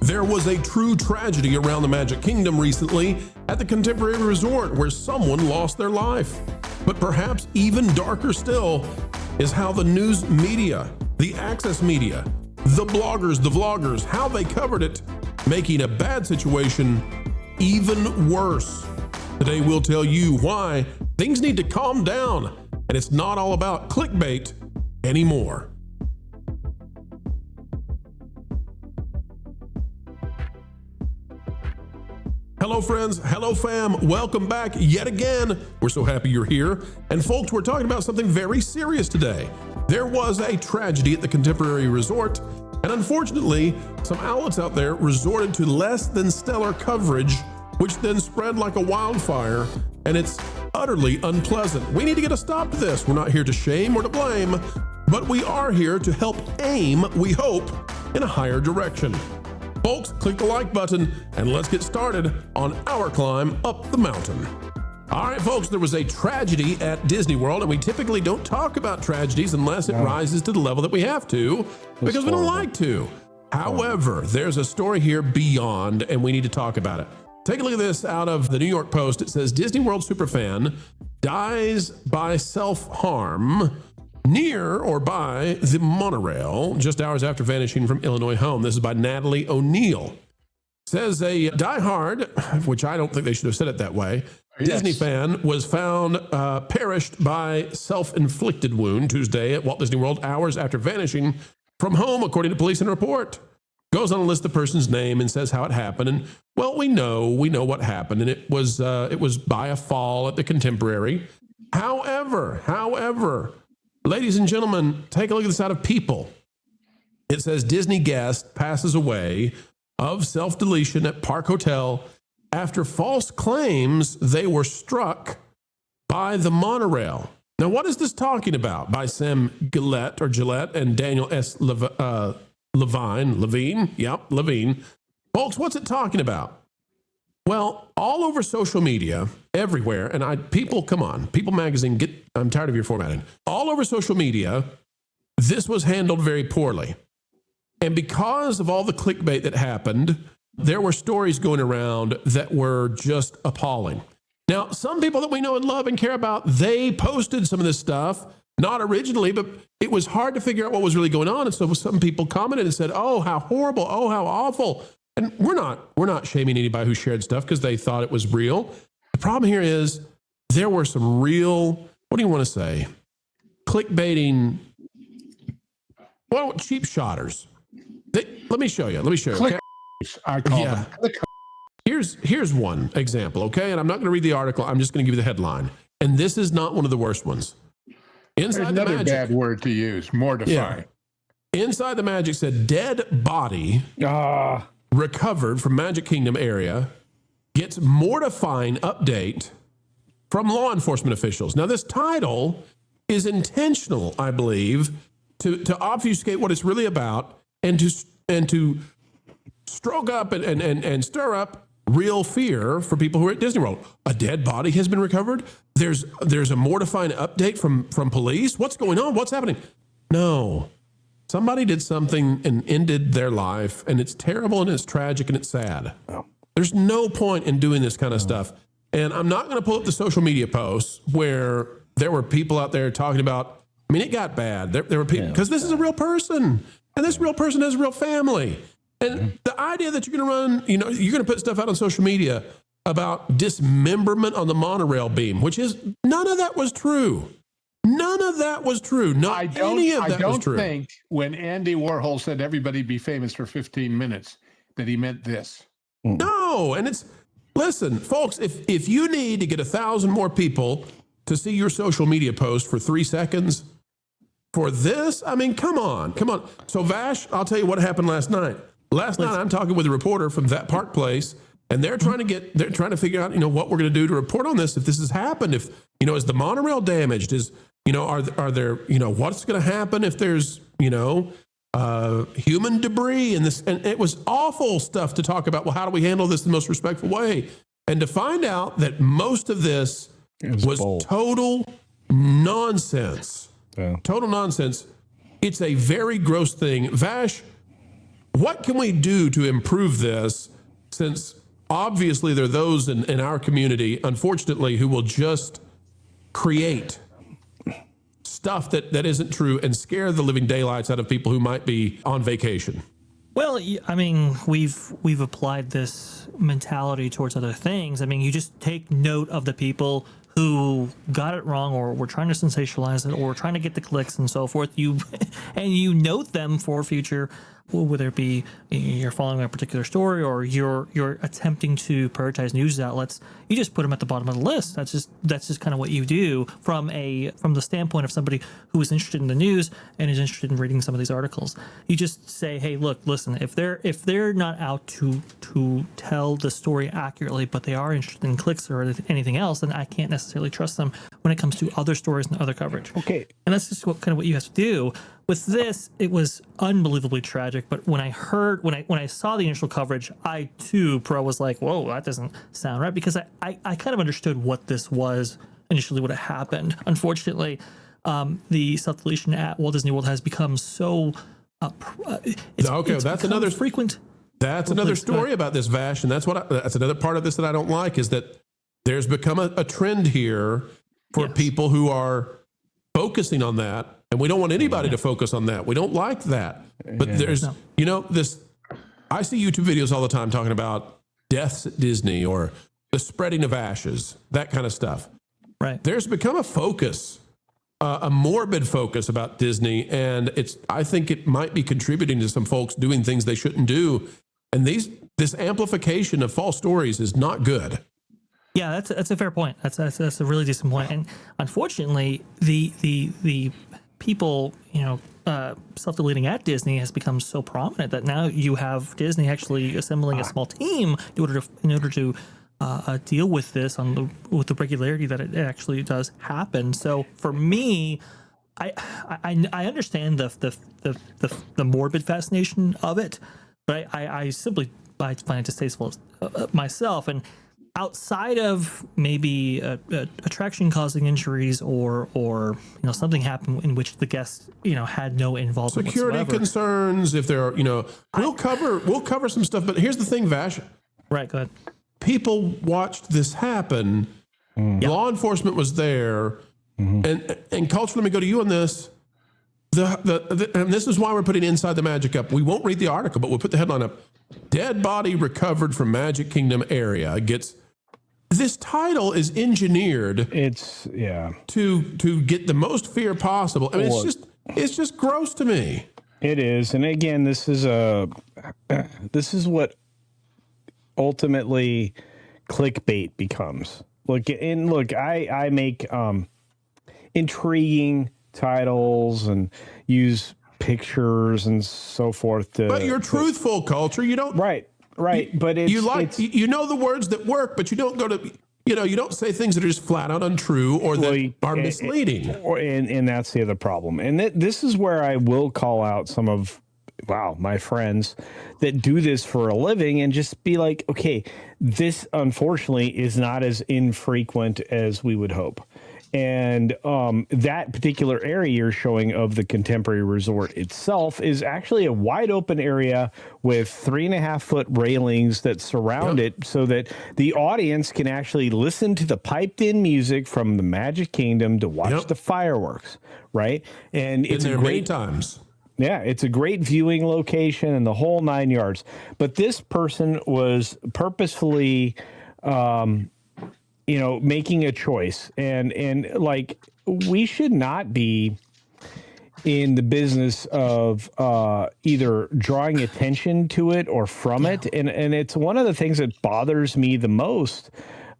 There was a true tragedy around the Magic Kingdom recently at the Contemporary Resort where someone lost their life. But perhaps even darker still is how the news media, the access media, the bloggers, the vloggers, how they covered it, making a bad situation even worse. Today we'll tell you why things need to calm down and it's not all about clickbait anymore. Hello friends, hello fam, welcome back yet again. We're so happy you're here. And folks, we're talking about something very serious today. There was a tragedy at the Contemporary Resort, and unfortunately, some outlets out there resorted to less than stellar coverage, which then spread like a wildfire, and it's utterly unpleasant. We need to get a stop to this. We're not here to shame or to blame, but we are here to help aim, we hope, in a higher direction. Folks, click the like button and let's get started on our climb up the mountain. All right, folks, there was a tragedy at Disney World, and we typically don't talk about tragedies unless it rises to the level that we have to, because we don't like to. However, there's a story here beyond, and we need to talk about it. Take a look at this out of the New York Post. It says, Disney World superfan dies by self-harm near or by the monorail just hours after vanishing from Illinois home. This is by Natalie O'Neill. Says a diehard, which I don't think they should have said it that way, Disney fan was found perished by self-inflicted wound Tuesday at Walt Disney World hours after vanishing from home, according to police in a report. Goes on to list the person's name and says how it happened. And well, we know what happened. And it was by a fall at the Contemporary. However, ladies and gentlemen, take a look at this out of People. It says Disney guest passes away of self-deletion at Park Hotel after false claims they were struck by the monorail. Now, what is this talking about? By Sam Gillette and Daniel S. Levine. Folks, what's it talking about? Well, all over social media, everywhere, and People magazine, I'm tired of your formatting. All over social media, this was handled very poorly. And because of all the clickbait that happened, there were stories going around that were just appalling. Now, some people that we know and love and care about, they posted some of this stuff, not originally, but it was hard to figure out what was really going on. And so some people commented and said, oh, how horrible, oh, how awful. And we're not shaming anybody who shared stuff because they thought it was real. The problem here is there were some real, what do you want to say? Clickbaiting, well, cheap shotters. Let me show you. Okay? I call them. Here's one example, okay? And I'm not going to read the article. I'm just going to give you the headline. And this is not one of the worst ones. Inside There's another the Magic, bad word to use, mortify. Yeah. Inside the Magic said dead body recovered from Magic Kingdom area gets mortifying update from law enforcement officials. Now, this title is intentional, I believe, to obfuscate what it's really about and to stroke up and stir up real fear for people who are at Disney World. A dead body has been recovered. There's a mortifying update from police. What's going on? What's happening? No. Somebody did something and ended their life, and it's terrible and it's tragic and it's sad. Oh. There's no point in doing this kind of stuff. And I'm not going to pull up the social media posts where there were people out there talking about, I mean, it got bad. There were people, because this is a real person, and this real person has a real family. And the idea that you're going to run, you're going to put stuff out on social media about dismemberment on the monorail beam, which is, none of that was true. None of that was true. Not any of that was true. I don't think when Andy Warhol said everybody be famous for 15 minutes that he meant this. No, and listen, folks, if you need to get 1,000 more people to see your social media post for 3 seconds for this, I mean, come on. So Vash, I'll tell you what happened last night. Last night, I'm talking with a reporter from that Park Place, and they're trying to figure out, what we're going to do to report on this if this has happened. If, is the monorail damaged? Is, are there, what's going to happen if there's, human debris and this? And it was awful stuff to talk about. Well, how do we handle this in the most respectful way? And to find out that most of this was total nonsense. Yeah. Total nonsense. It's a very gross thing. Vash, what can we do to improve this? Since obviously there are those in our community, unfortunately, who will just create stuff that isn't true and scare the living daylights out of people who might be on vacation. Well, I mean, we've applied this mentality towards other things. I mean, you just take note of the people who got it wrong, or were trying to sensationalize it, or trying to get the clicks and so forth. You note them for future, whether it be you're following a particular story or you're attempting to prioritize news outlets. You just put them at the bottom of the list. That's just kind of what you do from the standpoint of somebody who is interested in the news and is interested in reading some of these articles. You just say, hey, look, listen, if they're not out to tell the story accurately, but they are interested in clicks or anything else, then I can't necessarily trust them when it comes to other stories and other coverage. Okay. And that's just what you have to do. With this, it was unbelievably tragic. But when I saw the initial coverage, I too, was like, whoa, that doesn't sound right, because I kind of understood what this was initially, what had happened. Unfortunately, the self-deletion at Walt Disney World has become so that's another frequent. That's another story about this, Vash, and that's another part of this that I don't like, is that there's become a trend here for people who are focusing on that. And we don't want anybody to focus on that. We don't like that. But there's, this, I see YouTube videos all the time talking about deaths at Disney or the spreading of ashes, that kind of stuff. Right. There's become a focus, a morbid focus about Disney. And I think it might be contributing to some folks doing things they shouldn't do. And this amplification of false stories is not good. Yeah, that's a fair point. That's a really decent point. And unfortunately, the people, self-deleting at Disney has become so prominent that now you have Disney actually assembling a small team in order to deal with this with the regularity that it actually does happen. So for me, I understand the morbid fascination of it, but I simply find it distasteful myself. And outside of maybe attraction causing injuries or something happened in which the guests had no involvement, security whatsoever. Concerns, if there are we'll cover some stuff, but here's the thing, Vash. Right, go ahead. People watched this happen. Law enforcement was there, and Culture, let me go to you on this. And this is why we're putting Inside the Magic up. We won't read the article, but we'll put the headline up. Dead body recovered from Magic Kingdom area. This title is engineered. To get the most fear possible. I mean, it's just gross to me. It is, and again, this is what ultimately clickbait becomes. Look, I make intriguing titles and use pictures and so forth. But you're truthful, Culture. You don't. Right. But it's, you know the words that work, but you don't go to, you don't say things that are just flat out untrue or that are misleading. And that's the other problem. And this is where I will call out some of, my friends that do this for a living and just be like, okay, this unfortunately is not as infrequent as we would hope. And that particular area you're showing of the Contemporary Resort itself is actually a wide open area with 3.5-foot railings that surround it so that the audience can actually listen to the piped in music from the Magic Kingdom to watch the fireworks, right? And it's a great many times. Yeah, it's a great viewing location and the whole 9 yards. But this person was purposefully making a choice, and like, we should not be in the business of either drawing attention to it or from it. And it's one of the things that bothers me the most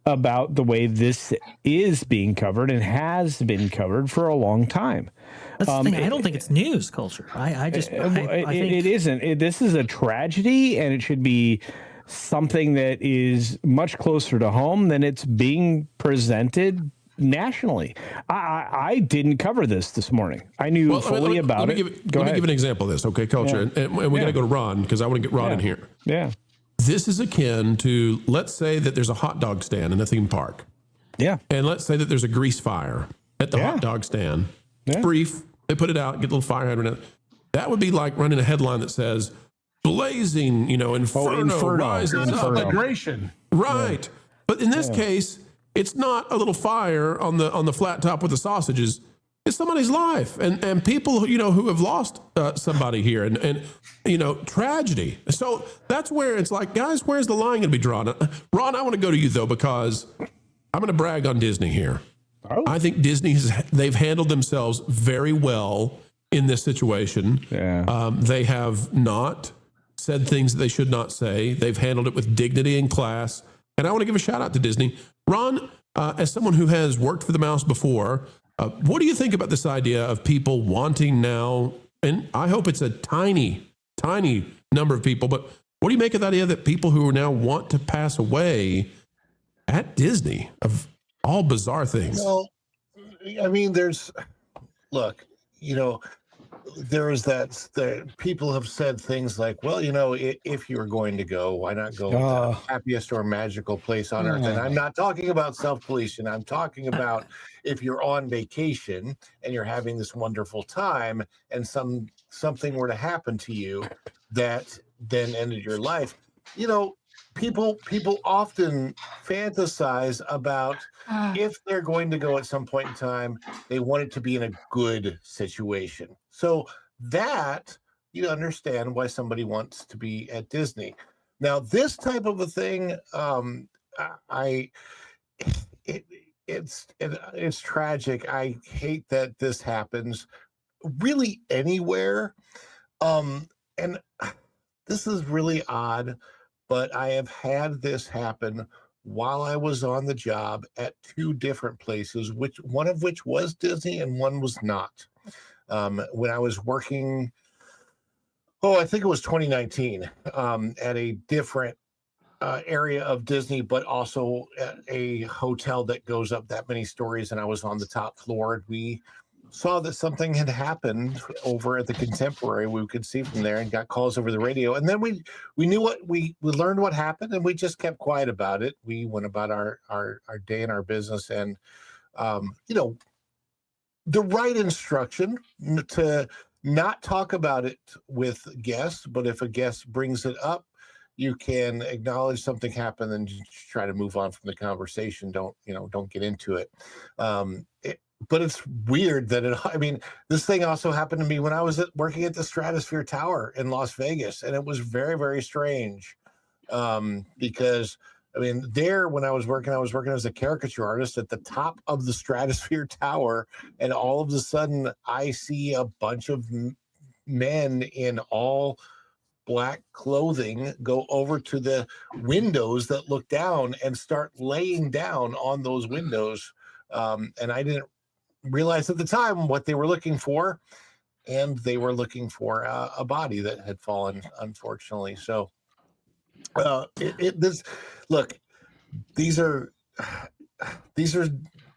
about the way this is being covered and has been covered for a long time. That's the thing. I don't think it's news, Culture. I think it isn't. This is a tragedy, and it should be something that is much closer to home than it's being presented nationally. I didn't cover this morning. I knew fully about it. Let me give an example of this, okay, Culture? Yeah. And we got to go to Ron, because I want to get Ron in here. Yeah. This is akin to, let's say that there's a hot dog stand in a theme park. Yeah. And let's say that there's a grease fire at the hot dog stand. It's brief. They put it out, get a little fire hydrant. That would be like running a headline that says, blazing, inferno rises up. Conflagration. Right. Yeah. But in this case, it's not a little fire on the flat top with the sausages. It's somebody's life, and people who have lost somebody here, and tragedy. So that's where it's like, guys, where's the line going to be drawn? Ron, I want to go to you though, because I'm going to brag on Disney here. Oh. I think they've handled themselves very well in this situation. Yeah. They have not said things that they should not say. They've handled it with dignity and class. And I want to give a shout out to Disney. Ron, as someone who has worked for the mouse before, what do you think about this idea of people wanting now, and I hope it's a tiny, tiny number of people, but what do you make of the idea that people who now want to pass away at Disney of all bizarre things? Well, I mean, there's people have said things like, well, if you were going to go, why not go to the happiest or magical place on earth? And I'm not talking about self-pollution. I'm talking about if you're on vacation and you're having this wonderful time and something were to happen to you that then ended your life. People often fantasize about if they're going to go at some point in time, they want it to be in a good situation. So that you understand why somebody wants to be at Disney. Now, this type of a thing, it's tragic. I hate that this happens really anywhere. And this is really odd, but I have had this happen while I was on the job at two different places, one of which was Disney and one was not. When I was working, I think it was 2019, at a different area of Disney, but also at a hotel that goes up that many stories, and I was on the top floor, and we saw that something had happened over at the Contemporary. We could see from there and got calls over the radio. And then we knew we learned what happened, and we just kept quiet about it. We went about our day and our business. And, the right instruction to not talk about it with guests, but if a guest brings it up, you can acknowledge something happened and just try to move on from the conversation. Don't get into it. But it's weird that this thing also happened to me when I was working at the Stratosphere Tower in Las Vegas. And it was very, very strange because, there when I was working as a caricature artist at the top of the Stratosphere Tower. And all of a sudden I see a bunch of men in all black clothing go over to the windows that look down and start laying down on those windows. And I didn't realize at the time what they were looking for, and they were looking for a body that had fallen, unfortunately. So these are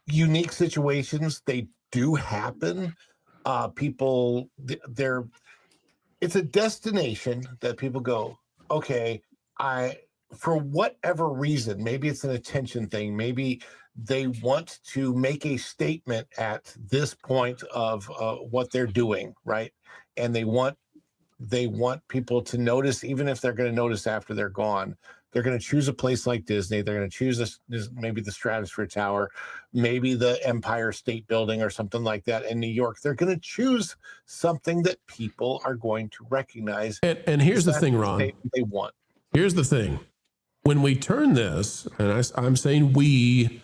unique situations. They do happen. It's a destination that people go, okay, for whatever reason, maybe it's an attention thing, maybe they want to make a statement at this point of what they're doing, right? And they want people to notice, even if they're going to notice after they're gone. They're going to choose a place like Disney. They're going to choose maybe the Stratosphere Tower, maybe the Empire State Building or something like that in New York. They're going to choose something that people are going to recognize. And here's the thing, Ron. They want. Here's the thing. When we turn this, and I'm saying we,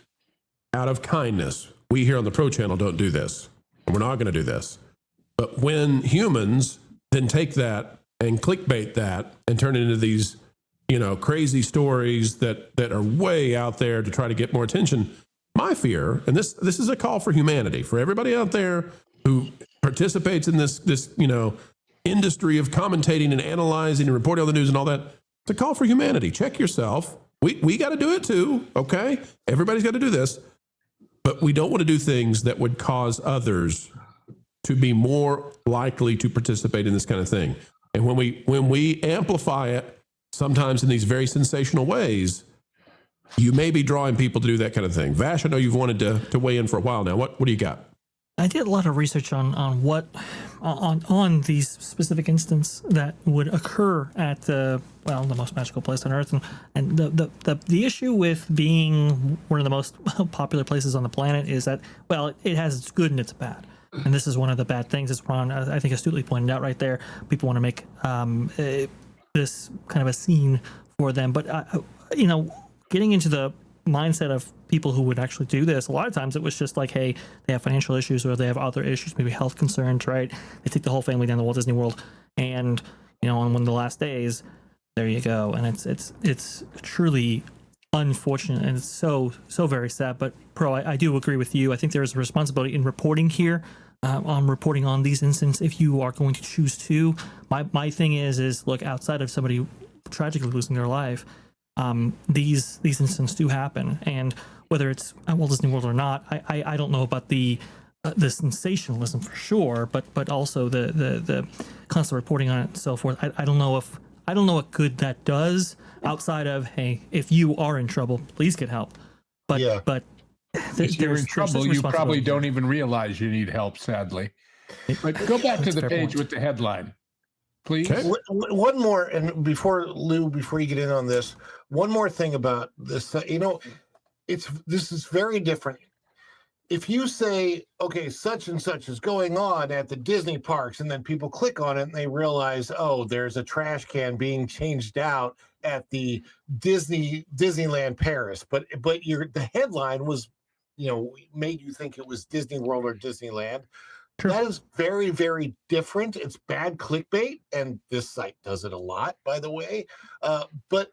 out of kindness, we here on the Pro Channel don't do this. And we're not going to do this. But when humans then take that and clickbait that and turn it into these crazy stories that are way out there to try to get more attention. My fear, and this is a call for humanity, for everybody out there who participates in this industry of commentating and analyzing and reporting on the news and all that. It's a call for humanity. Check yourself. We got to do it too. Okay. Everybody's got to do this, but we don't want to do things that would cause others to be more likely to participate in this kind of thing. And when we amplify it, sometimes in these very sensational ways, you may be drawing people to do that kind of thing. Vash, I know you've wanted to weigh in for a while now. What do you got? I did a lot of research on these specific instances that would occur at the most magical place on Earth, and the issue with being one of the most popular places on the planet is that it has its good and its bad, and this is one of the bad things. As Ron, I think, astutely pointed out right there. People want to make this kind of a scene for them, but getting into the mindset of people who would actually do this, a lot of times it was just like, hey, they have financial issues or they have other issues, maybe health concerns, right? They take the whole family down to Walt Disney World, and on one of the last days, there you go. And it's truly unfortunate, and it's so very sad. But Pro, I do agree with you. I think there is a responsibility in reporting here, on reporting on these incidents if you are going to choose to. My thing is look, outside of somebody tragically losing their life, these incidents do happen, and whether it's at Walt Disney World or not, I don't know about the sensationalism for sure, but also the constant reporting on it and so forth. I don't know what good that does outside of, hey, if you are in trouble, please get help. But if you're in trouble, you probably don't even realize you need help. Sadly, but go back to the page with the headline, please. Okay. One more, and before you get in on this, one more thing about this. This is very different. If you say, okay, such and such is going on at the Disney parks, and then people click on it and they realize, oh, there's a trash can being changed out at the Disneyland Paris, but the headline was, made you think it was Disney World or Disneyland. True. That is very, very different. It's bad clickbait, and this site does it a lot, by the way. But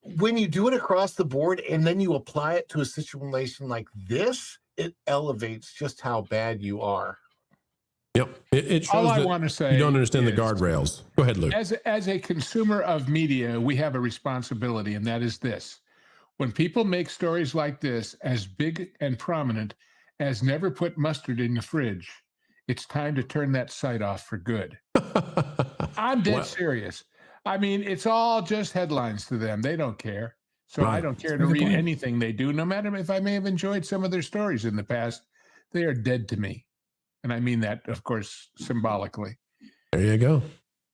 when you do it across the board and then you apply it to a situation like this, it elevates just how bad you are. Yep. It shows all I want to say you don't understand the guardrails. Go ahead, Luke. As a consumer of media, we have a responsibility, and that is this. When people make stories like this as big and prominent as never put mustard in the fridge, it's time to turn that site off for good. I'm dead serious. I mean, it's all just headlines to them. They don't care. So right. I don't care to read anything they do, no matter if I may have enjoyed some of their stories in the past. They are dead to me. And I mean that, of course, symbolically. There you go.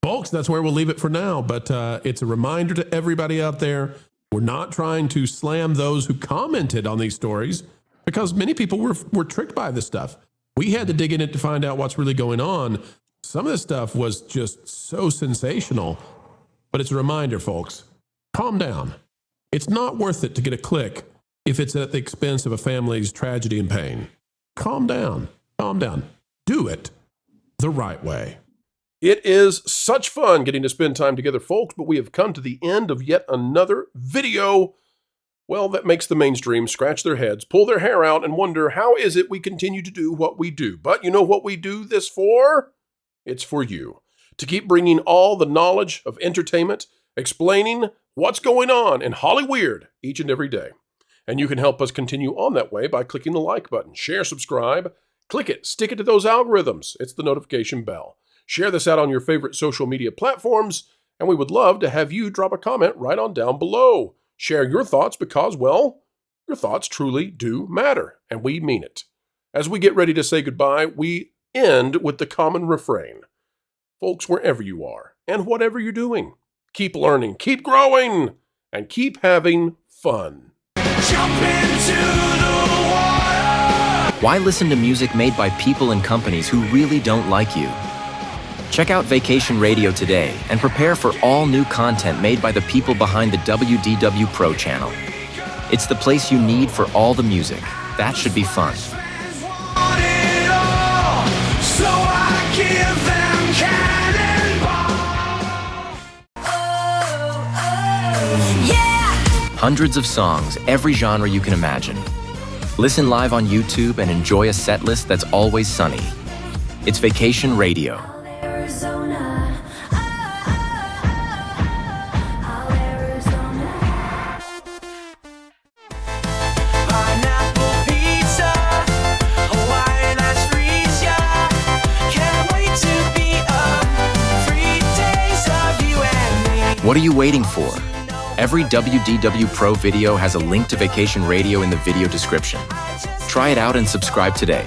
Folks, that's where we'll leave it for now. But it's a reminder to everybody out there, we're not trying to slam those who commented on these stories, because many people were tricked by this stuff. We had to dig in it to find out what's really going on. Some of this stuff was just so sensational. But it's a reminder, folks, calm down. It's not worth it to get a click if it's at the expense of a family's tragedy and pain. Calm down. Calm down. Do it the right way. It is such fun getting to spend time together, folks, but we have come to the end of yet another video. Well, that makes the mainstream scratch their heads, pull their hair out, and wonder, how is it we continue to do what we do? But you know what we do this for? It's for you. To keep bringing all the knowledge of entertainment, explaining what's going on in Hollyweird each and every day. And you can help us continue on that way by clicking the like button. Share, subscribe, click it, stick it to those algorithms. It's the notification bell. Share this out on your favorite social media platforms, and we would love to have you drop a comment right on down below. Share your thoughts because, well, your thoughts truly do matter, and we mean it. As we get ready to say goodbye, we end with the common refrain. Folks, wherever you are and whatever you're doing, keep learning, keep growing, and keep having fun. Jump into the water! Why listen to music made by people and companies who really don't like you? Check out Vacation Radio today and prepare for all new content made by the people behind the WDW Pro Channel. It's the place you need for all the music. That should be fun. Hundreds of songs, every genre you can imagine. Listen live on YouTube and enjoy a set list that's always sunny. It's Vacation Radio. What are you waiting for? Every WDW Pro video has a link to Vacation Radio in the video description. Try it out and subscribe today.